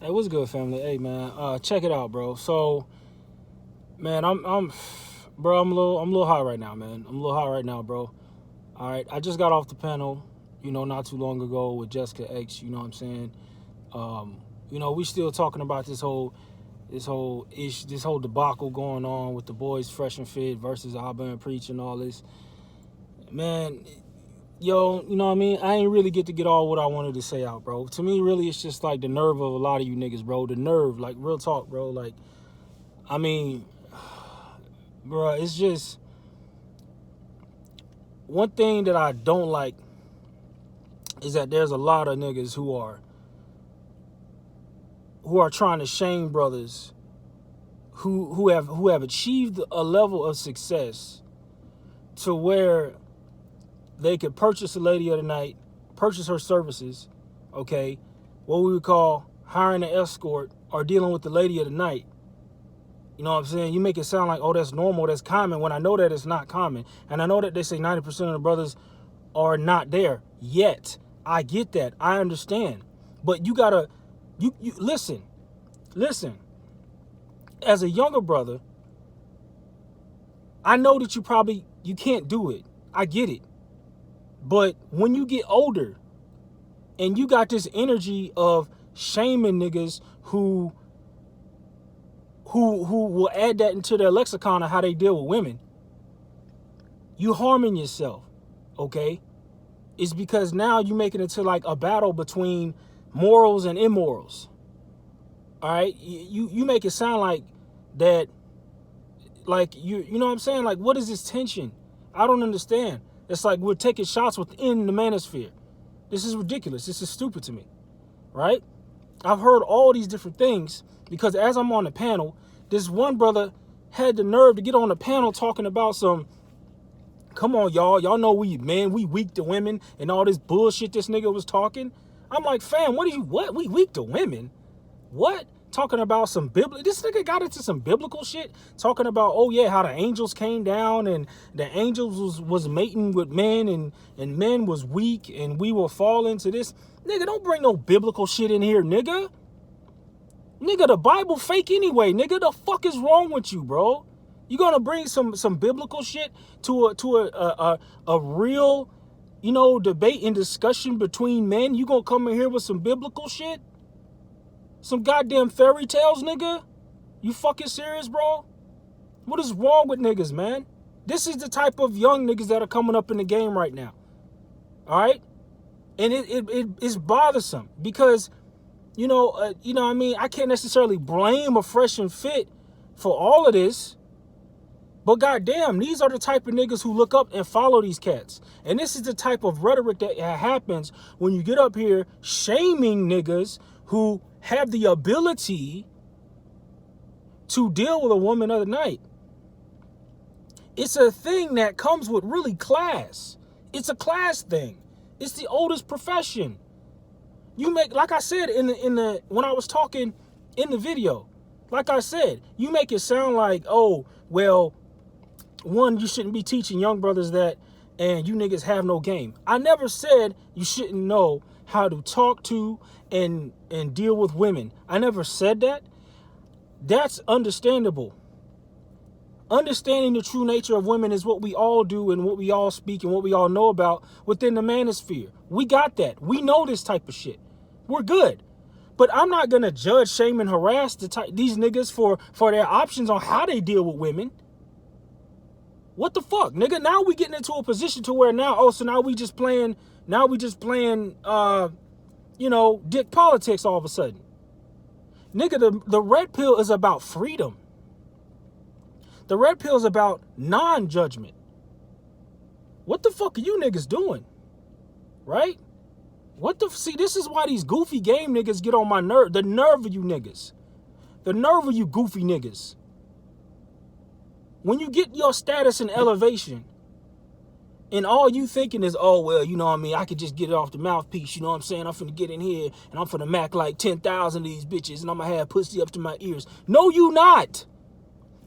Hey, what's good, family? Hey, man, check it out, bro. So, man, bro, I'm a little high right now, man. I'm a little high right now, bro. All right, I just got off the panel, not too long ago with Jessica X. You know what I'm saying? We still talking about this whole debacle going on with the boys Fresh and Fit versus Abba and Preach and all this. Man, yo, you know what I mean? I ain't really get all what I wanted to say out, bro. To me, really, it's just like the nerve of a lot of you niggas, bro. The nerve, like, real talk, bro. Like, I mean, bro, it's just one thing that I don't like is that there's a lot of niggas who are trying to shame brothers who have achieved a level of success to where they could purchase a lady of the night, purchase her services, okay, what we would call hiring an escort or dealing with the lady of the night. You know what I'm saying? You make it sound like, oh, that's normal, that's common, when I know that it's not common. And I know that they say 90% of the brothers are not there yet. I get that. I understand. But you gotta, you listen. As a younger brother, I know that you can't do it. I get it. But when you get older and you got this energy of shaming niggas who will add that into their lexicon of how they deal with women, you harming yourself, okay? It's because now you make it into like a battle between morals and immorals. All right? You make it sound like that, like, you know what I'm saying? Like, what is this tension? I don't understand. It's like we're taking shots within the manosphere. This is ridiculous. This is stupid to me, right? I've heard all these different things because as I'm on the panel, this one brother had the nerve to get on the panel talking about some, come on, y'all know we weak to women and all this bullshit this nigga was talking. I'm like, fam, what? We weak to women? What? Talking about some biblical, this nigga got into some biblical shit, talking about, oh yeah, how the angels came down and the angels was mating with men and men was weak and we will fall into this. Nigga, don't bring no biblical shit in here, nigga. Nigga, the Bible fake anyway, nigga. The fuck is wrong with you, bro? You gonna bring some biblical shit to a real, debate and discussion between men? You gonna come in here with some biblical shit? Some goddamn fairy tales, nigga? You fucking serious, bro? What is wrong with niggas, man? This is the type of young niggas that are coming up in the game right now. All right? And it's bothersome because, what I mean? I can't necessarily blame a Fresh and Fit for all of this. But goddamn, these are the type of niggas who look up and follow these cats. And this is the type of rhetoric that happens when you get up here shaming niggas who have the ability to deal with a woman of the night. It's a thing that comes with really class. It's a class thing. It's the oldest profession. You make, like I said in the when I was talking in the video, like I said, you make it sound like, oh, well, one, you shouldn't be teaching young brothers that, and you niggas have no game. I never said you shouldn't know how to talk to and deal with women. I never said that. That's understandable. Understanding the true nature of women is what we all do and what we all speak and what we all know about within the manosphere. We got that. We know this type of shit. We're good. But I'm not going to judge, shame, and harass these niggas for their options on how they deal with women. What the fuck, nigga? Now we getting into a position to where now we just playing dick politics all of a sudden. Nigga, the red pill is about freedom. The red pill is about non-judgment. What the fuck are you niggas doing? Right? See, this is why these goofy game niggas get on my nerve. The nerve of you niggas. The nerve of you goofy niggas. When you get your status and elevation, and all you thinking is, oh, well, you know what I mean, I could just get it off the mouthpiece, you know what I'm saying? I'm finna get in here, and I'm finna mac like 10,000 of these bitches, and I'm gonna have pussy up to my ears. No, you not.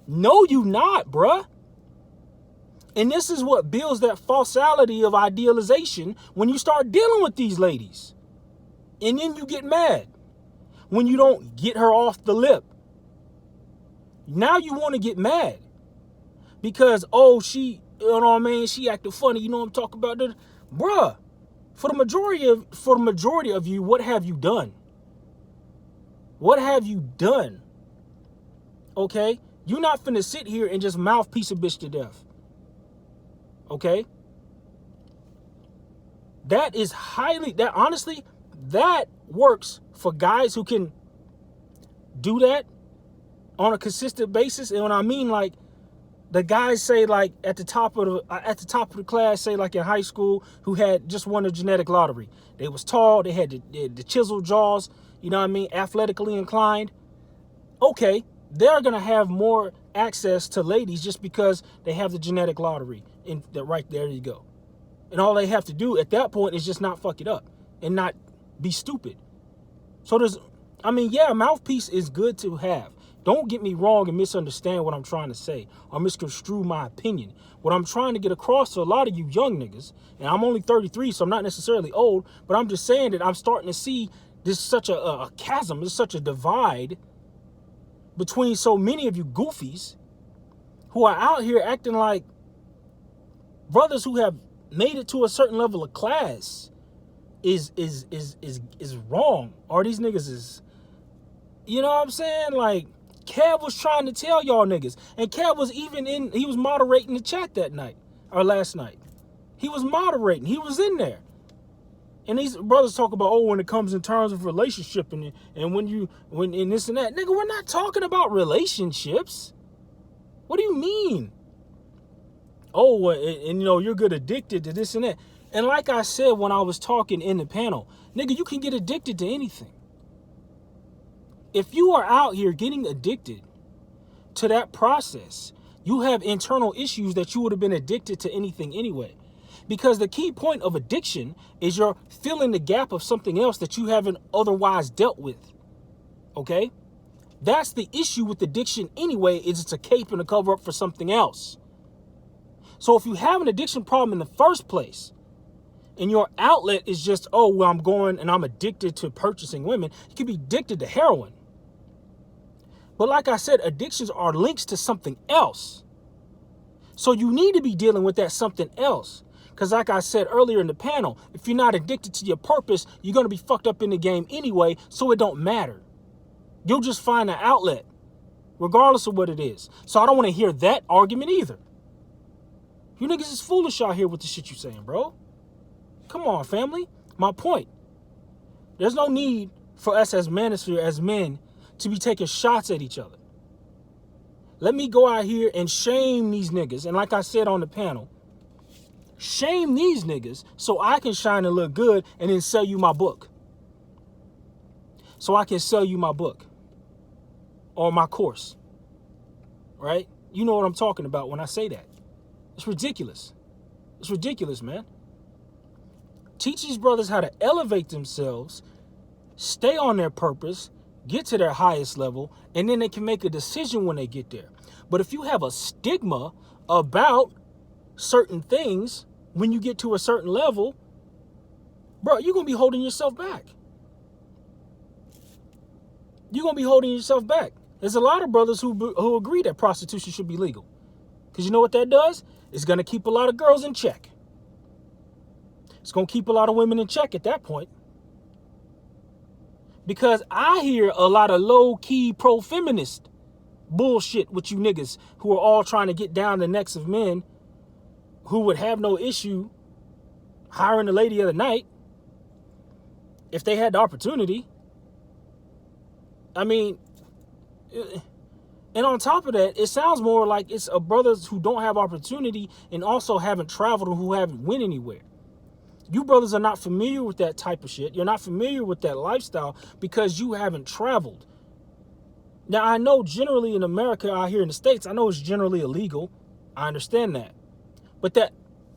No, you not, bruh. And this is what builds that falsality of idealization when you start dealing with these ladies. And then you get mad. when you don't get her off the lip. Now you want to get mad because, oh, she, you know what I mean, she acted funny, you know what I'm talking about? Bruh, for the majority of you, what have you done? What have you done? Okay? You're not finna sit here and just mouthpiece a bitch to death. Okay? That is honestly, that works for guys who can do that on a consistent basis. And when I mean, like, the guys, say, like, at the top of the class, say, like, in high school, who had just won the genetic lottery. They was tall, they had the chiseled jaws, you know what I mean, athletically inclined. Okay, they're gonna have more access to ladies just because they have the genetic lottery. Right there you go. And all they have to do at that point is just not fuck it up and not be stupid. So yeah, a mouthpiece is good to have. Don't get me wrong and misunderstand what I'm trying to say or misconstrue my opinion. What I'm trying to get across to a lot of you young niggas, and I'm only 33, so I'm not necessarily old, but I'm just saying that I'm starting to see this such a chasm, there's such a divide between so many of you goofies who are out here acting like brothers who have made it to a certain level of class is wrong, or these niggas is, you know what I'm saying? Like, Kev was trying to tell y'all niggas, and Kev was he was moderating the chat that night, or last night. He was moderating, he was in there. And these brothers talk about, oh, when it comes in terms of relationship and when this and that. Nigga, we're not talking about relationships. What do you mean? Oh, and you know, you're good addicted to this and that. And like I said when I was talking in the panel, nigga, you can get addicted to anything. If you are out here getting addicted to that process, you have internal issues that you would have been addicted to anything anyway. Because the key point of addiction is you're filling the gap of something else that you haven't otherwise dealt with. Okay? That's the issue with addiction anyway, is it's a cape and a cover up for something else. So if you have an addiction problem in the first place, and your outlet is just, oh, well, I'm going and I'm addicted to purchasing women, you could be addicted to heroin. But like I said, addictions are links to something else. So you need to be dealing with that something else. Because like I said earlier in the panel, if you're not addicted to your purpose, you're going to be fucked up in the game anyway, so it don't matter. You'll just find an outlet, regardless of what it is. So I don't want to hear that argument either. You niggas is foolish out here with the shit you saying, bro. Come on, family. My point. There's no need for us as men to be taking shots at each other. Let me go out here and shame these niggas. And like I said on the panel, shame these niggas so I can shine and look good and then sell you my book. So I can sell you my book or my course. Right? You know what I'm talking about when I say that. It's ridiculous. It's ridiculous, man. Teach these brothers how to elevate themselves, stay on their purpose, get to their highest level, and then they can make a decision when they get there. But if you have a stigma about certain things when you get to a certain level, bro, you're going to be holding yourself back. You're going to be holding yourself back. There's a lot of brothers who agree that prostitution should be legal. Because you know what that does? It's going to keep a lot of girls in check. It's going to keep a lot of women in check at that point. Because I hear a lot of low-key pro-feminist bullshit with you niggas who are all trying to get down the necks of men who would have no issue hiring a lady of the night if they had the opportunity. I mean, and on top of that, it sounds more like it's a brothers who don't have opportunity and also haven't traveled or who haven't went anywhere. You brothers are not familiar with that type of shit. You're not familiar with that lifestyle because you haven't traveled. Now, I know generally in America, out here in the States, I know it's generally illegal. I understand that. But that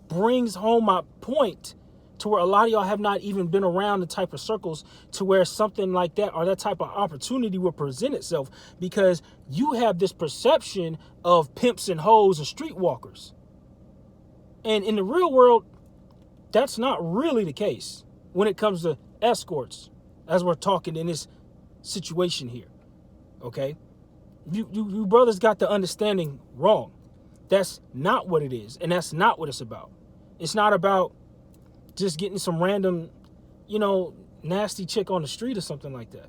brings home my point to where a lot of y'all have not even been around the type of circles to where something like that or that type of opportunity will present itself, because you have this perception of pimps and hoes and streetwalkers. And in the real world, that's not really the case when it comes to escorts, as we're talking in this situation here, okay? You brothers got the understanding wrong. That's not what it is, and that's not what it's about. It's not about just getting some random, nasty chick on the street or something like that.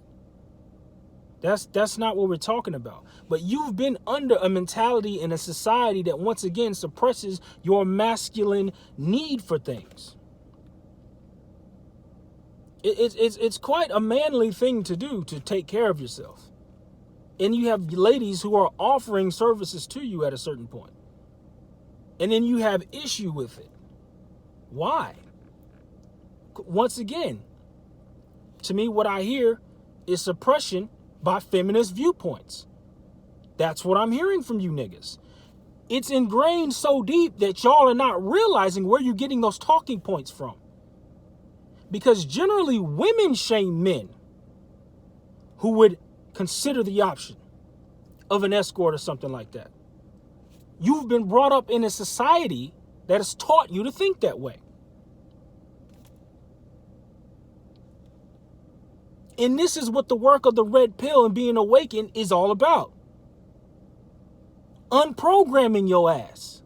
That's not what we're talking about. But you've been under a mentality in a society that once again suppresses your masculine need for things. It's quite a manly thing to do, to take care of yourself. And you have ladies who are offering services to you at a certain point. And then you have issue with it. Why? Once again, to me, what I hear is suppression by feminist viewpoints. That's what I'm hearing from you niggas. It's ingrained so deep that y'all are not realizing where you're getting those talking points from. Because generally women shame men who would consider the option of an escort or something like that. You've been brought up in a society that has taught you to think that way. And this is what the work of the red pill and being awakened is all about. Unprogramming your ass.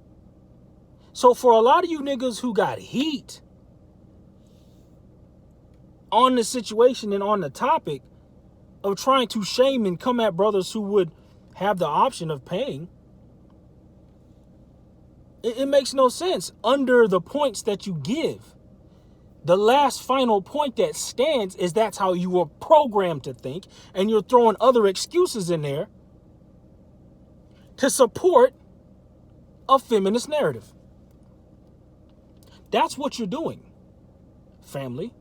So for a lot of you niggas who got heat on the situation and on the topic of trying to shame and come at brothers who would have the option of paying, it makes no sense under the points that you give. The last final point that stands is that's how you were programmed to think, and you're throwing other excuses in there to support a feminist narrative. That's what you're doing, family.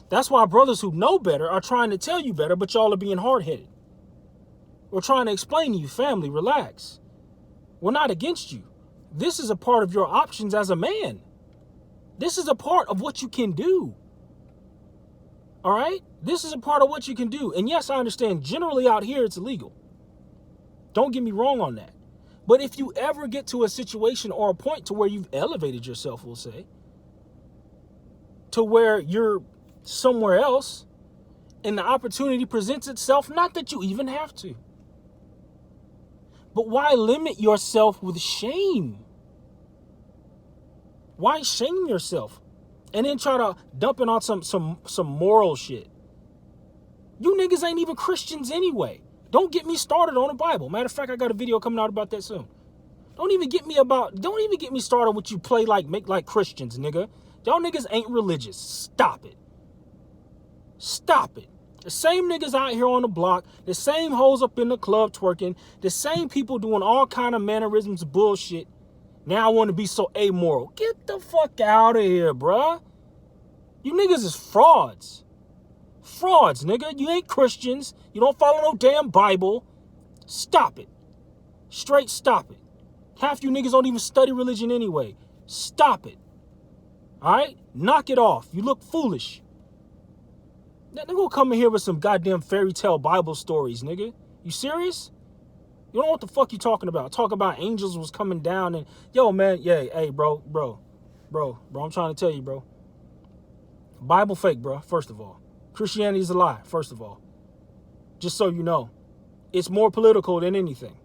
That's why brothers who know better are trying to tell you better, but y'all are being hard-headed. We're trying to explain to you, family, relax. We're not against you. This is a part of your options as a man. This is a part of what you can do. All right? This is a part of what you can do. And yes, I understand generally out here it's illegal. Don't get me wrong on that. But if you ever get to a situation or a point to where you've elevated yourself, we'll say, to where you're somewhere else and the opportunity presents itself, not that you even have to, but why limit yourself with shame? Why shame yourself and then try to dump it on some moral shit? You niggas ain't even Christians anyway. Don't get me started on the Bible. Matter of fact, I got a video coming out about that soon. Don't even get me started with you make like Christians, nigga. Y'all niggas ain't religious. Stop it. Stop it. The same niggas out here on the block, the same hoes up in the club twerking, the same people doing all kind of mannerisms of bullshit. Now I want to be so amoral. Get the fuck out of here, bruh. You niggas is frauds. Frauds, nigga. You ain't Christians. You don't follow no damn Bible. Stop it. Straight stop it. Half you niggas don't even study religion anyway. Stop it. All right? Knock it off. You look foolish. They're gonna come in here with some goddamn fairy tale Bible stories, nigga. You serious? You don't know what the fuck you talking about. Talk about angels was coming down and, yo, man, yeah, hey, bro, I'm trying to tell you, bro. Bible fake, bro, first of all. Christianity is a lie, first of all. Just so you know. It's more political than anything.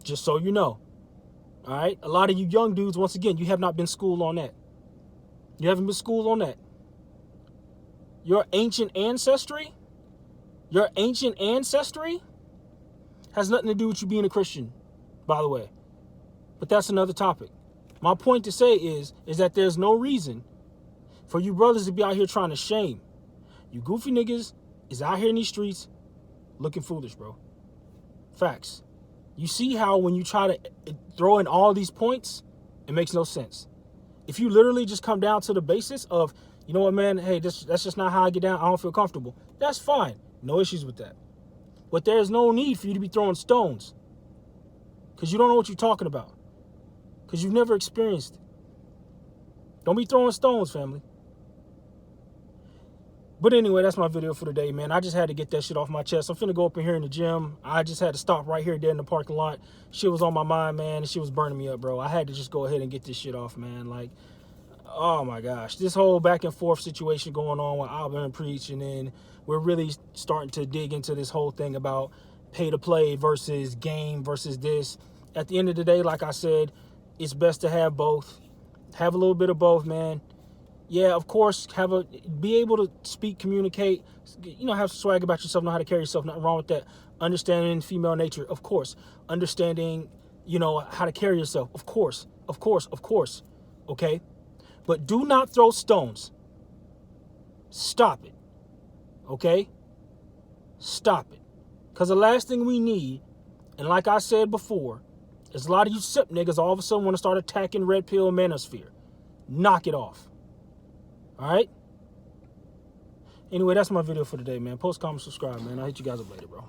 Just so you know. All right? A lot of you young dudes, once again, you have not been schooled on that. You haven't been schooled on that. Your ancient ancestry has nothing to do with you being a Christian, by the way. But that's another topic. My point to say is that there's no reason for you brothers to be out here trying to shame. You goofy niggas is out here in these streets looking foolish, bro. Facts. You see how when you try to throw in all these points, it makes no sense. If you literally just come down to the basis of, you know what, man, hey, that's just not how I get down. I don't feel comfortable. That's fine. No issues with that. But there's no need for you to be throwing stones. Because you don't know what you're talking about. Because you've never experienced it. Don't be throwing stones, family. But anyway, that's my video for today, man. I just had to get that shit off my chest. I'm finna go up in here in the gym. I just had to stop right here dead in the parking lot. Shit was on my mind, man. And shit was burning me up, bro. I had to just go ahead and get this shit off, man. Like, oh my gosh, this whole back and forth situation going on with Alvin and Preach, and then we're really starting to dig into this whole thing about pay to play versus game versus this. At the end of the day, like I said, it's best to have both. Have a little bit of both, man. Yeah, of course, be able to speak, communicate, have some swag about yourself, know how to carry yourself, nothing wrong with that. Understanding female nature, of course. Understanding, how to carry yourself, of course, okay? But do not throw stones. Stop it, okay? Stop it. Because the last thing we need, and like I said before, is a lot of you SIP niggas all of a sudden want to start attacking Red Pill Manosphere. Knock it off. All right? Anyway, that's my video for today, man. Post, comment, subscribe, man. I'll hit you guys up later, bro.